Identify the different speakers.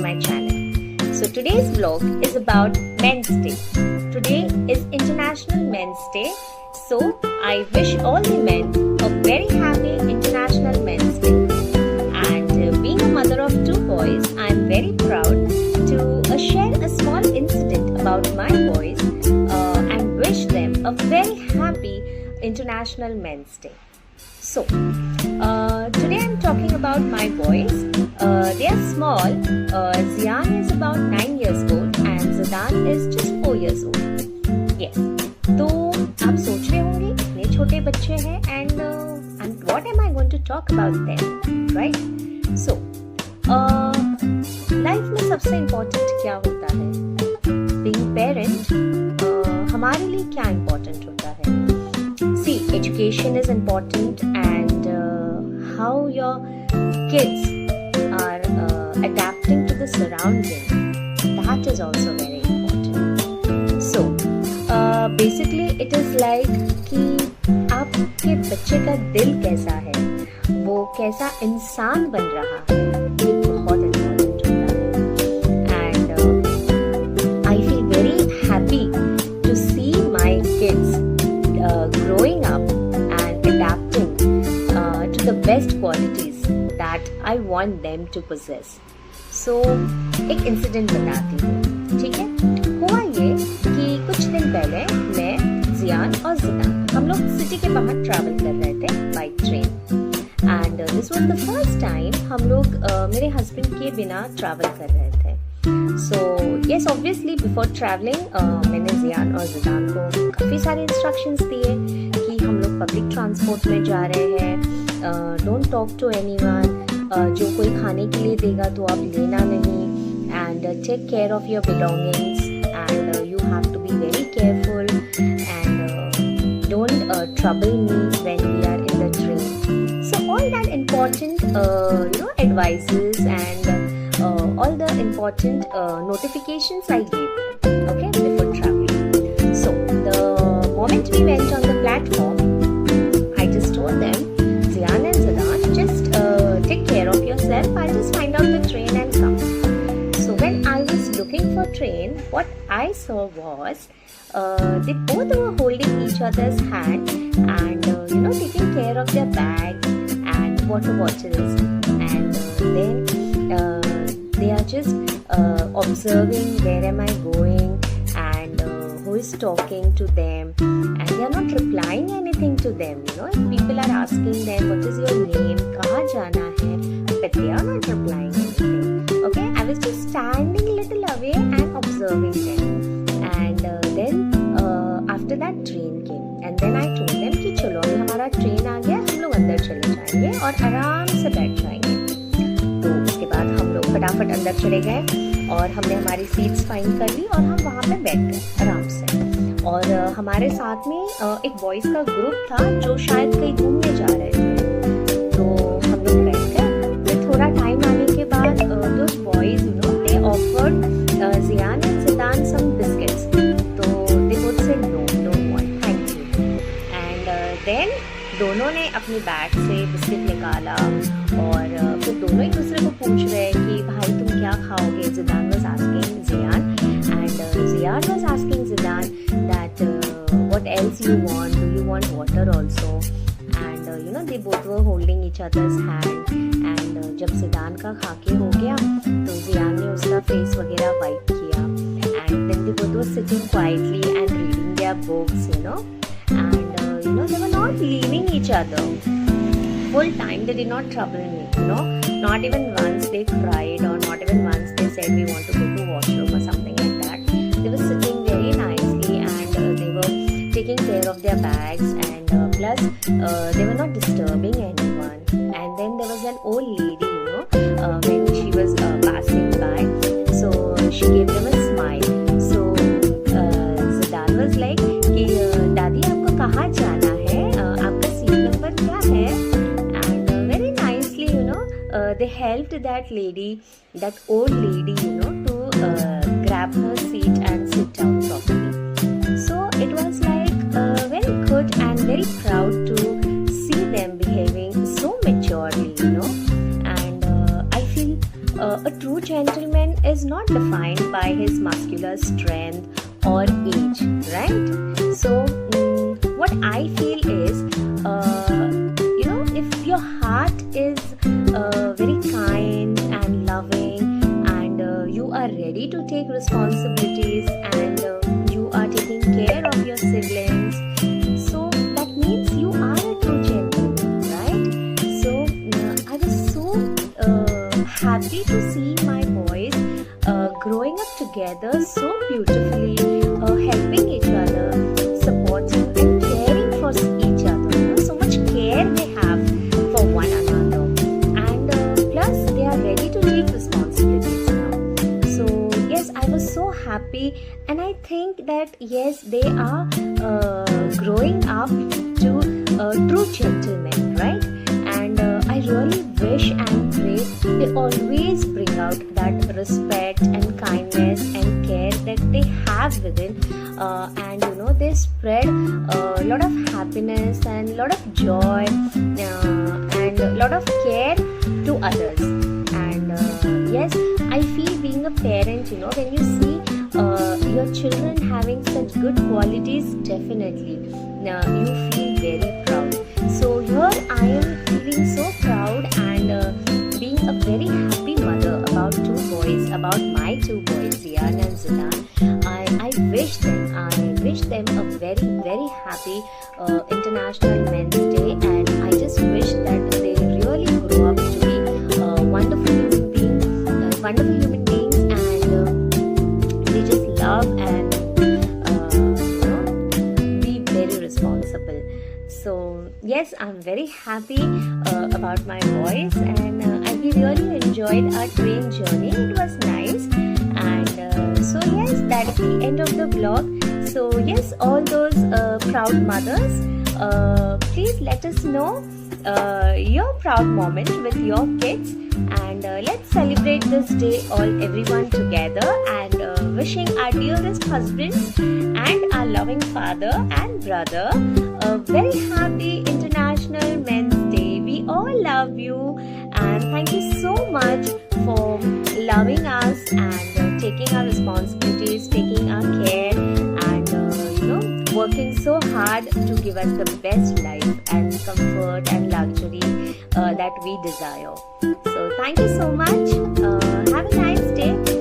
Speaker 1: my channel. So today's vlog is about Men's Day. Today is International Men's Day. So I wish all the men a very happy International Men's Day. And being a mother of two boys, I am very proud to share a small incident about my boys and wish them a very happy International Men's Day. So, today I'm talking about my boys. They are small. Zian is about 9 years old and Zidan is just 4 years old. Yes. तो आप सोच रहे होंगे इतने छोटे बच्चे हैं and what am I going to talk about them, right? So, life में सबसे important क्या होता है? Being parent हमारे लिए क्या important होता है? See, education is important and how your kids are adapting to the surrounding, that is also very important. So, basically it is like कि आपके बच्चे का दिल कैसा है, वो कैसा इंसान बन रहा है, ये बहुत important होता है. And I feel very happy to see my kids growing up and adapting to the best qualities that I want them to possess. So, एक इंसिडेंट बताती हूँ, ठीक है? हुआ ये कि कुछ दिन पहले मैं, जियान और जिदान हम लोग सिटी के बाहर ट्रैवल कर रहे थे by train and this was the first time हम लोग मेरे हस्बैंड के बिना ट्रैवल कर रहे थे. So yes, obviously before travelling मैंने जियान और जिदान को काफ़ी सारे इंस्ट्रक्शंस दिए कि हम लोग पब्लिक ट्रांसपोर्ट में जा रहे हैं, डोंट टॉक टू एनीवन, जो कोई खाने के लिए देगा तो आप लेना नहीं, and take care of your belongings and you have to be very careful and don't trouble me when we are in the train. So all that important advices and all the important notifications I gave them, okay, before traveling. So the moment we went on the platform, I just told them, Zian and Zidan, just take care of yourself, I'll just find out the train and come. So when I was looking for train, what I saw was they both were holding each other's hand and taking care of their bags and water bottles, and then they are just observing where am I going and who is talking to them, and they are not replying anything to them. If people are asking them what is your name, kahan jana hai, but they are not replying anything. Okay, I was just standing a little away and observing them, and then after that train came and then I told them कि चलो अभी हमारा train आ गया, हम लोग अंदर चले जाएंगे और आराम से बैठ जाएंगे. तो उसके बाद हम लोग फटाफट अंदर चले गए और हमने हमारी सीट्स फाइंड कर ली और हम वहाँ पे बैठ गए आराम से. और हमारे साथ में एक बॉयज़ का ग्रुप था जो शायद कहीं घूमने जा रहे थे, तो हम लोग बैठ गए. फिर थोड़ा टाइम आने के बाद those boys they offered Ziyan and Zidan some biscuits, तो they both said no, don't want, thank you. And then दोनों ने अपनी बैग से बिस्किट निकाला और फिर दोनों एक दूसरे को पूछ रहे कि भाई तुम क्या खाओगे. Zidan was asking Jian and Jian was asking Zidan that what else you want, do you want water also, and they both were holding each others hand. And जब जिदान का खा के हो गया तो जियान ने उसका फेस वगैरह वाइप किया and then they both were sitting quietly and reading their books, and they were not leaving each other. Full time they did not trouble me, not even once they cried or not even once they said we want to go to washroom or something like that. They were sitting very nicely and they were taking care of their bags and plus they were not disturbing anyone. And then there was an old lady, when she was passing by, so she gave them a smile. So Zidan was like कि दादी आपको कहाँ जाना है, आपका seat number क्या है, and very nicely they helped that lady, that old lady, to grab her seat and sit down properly. So it was like very good and very proud to see them behaving so maturely, and I feel a true gentleman is not defined by his muscular strength or age, right? So what I feel is, if your heart is very kind and loving, and you are ready to take responsibilities, and you are taking care of your siblings, so that means you are a true gentleman, right? So I was so happy to see my boys growing up together so beautifully, helping each other, supporting and caring for each other. So much care they have for one another, and plus they are ready to take responsibilities now. So yes, I was so happy, and I think that yes, they are growing up to true gentlemen, right? And I really wish and pray they always bring out that respect and kindness and care that they have within, and they spread a lot of happiness and a lot of joy, and a lot of care to others. And yes, I feel being a parent, when you see your children having such good qualities, definitely you feel very proud. So here I am feeling so proud, and being a very happy mother about my two boys, Ziyan and Zidan. I wish them a very, very happy International Men's Day, and I just wish that they really grow up to be wonderful human beings, and they just love and be very responsible. So yes, I'm very happy about my boys, and we really enjoyed our train journey. It was nice, and so yes, that's the end of the vlog. So yes, all those proud mothers, please let us know your proud moment with your kids, and let's celebrate this day everyone together, and wishing our dearest husbands and our loving father and brother a very happy International Men's Day. We all love you, and thank you so much for loving us, and taking our responsibilities, taking our care, and working so hard to give us the best life and comfort and luxury that we desire. So thank you so much. Have a nice day.